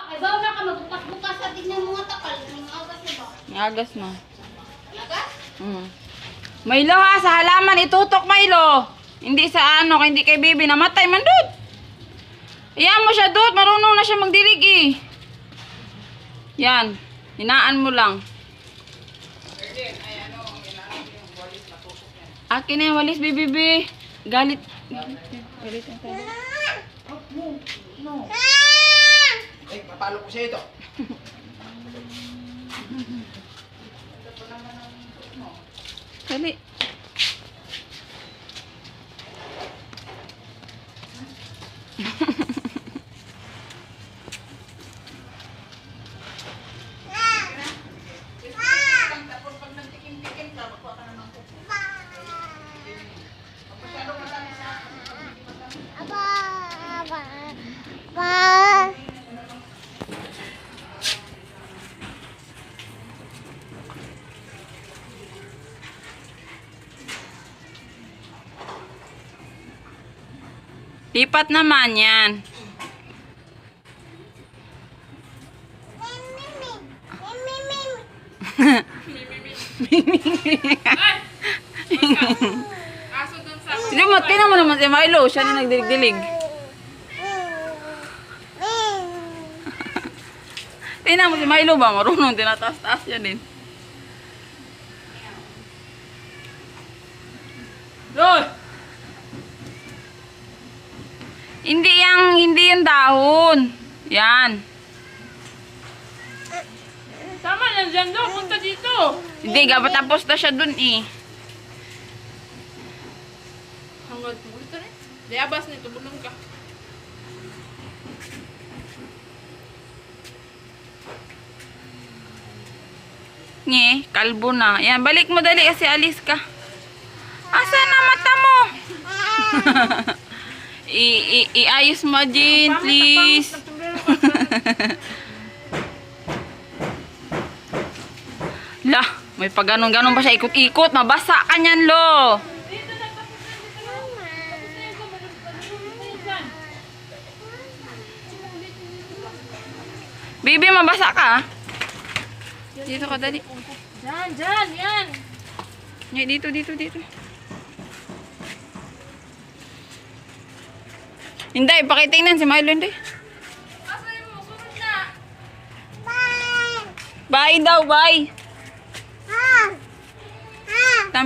Ay, bawa na ka magbukas-bukas sa tignan mga takal. Ang agas na ba? Agas na. Agas? Milo ha, sa halaman itutok Milo. Hindi sa ano, hindi kay baby namatay man dud. Iyan mo siya dud, marunong na siya magdilig eh. Yan, hinaan mo lang. Akin na yung walis, baby. Galit. Galit ang tayo. No. Ay, papalo ko siya ito. Dali. Lipat naman yan. Tingnan mo naman si Milo. Siya na nagdilig-dilig. Tingnan mo si Milo ba? Marunong tinataas-taas yan din. Loy! Hindi yung dahon. Yan. Tama lang dyan daw, punta dito. Hindi, tapos na siya dun eh. Hanggang dito rin. Diabas nito, bulong ka. Nye, kalbo na. Yan, balik mo dali kasi alis ka. Asan na mata mo? Iayos mo, Jean, please. Lah, may pag ganon-ganon pa siya. Ikot-ikot, mabasa ka niyan, lo. Baby, mabasa ka. Dito ka, dali. Dyan, yan. Nye, dito. Hindi, pakitingnan si Milo, hindi. Asan mo, sunod na. Bye daw, bye.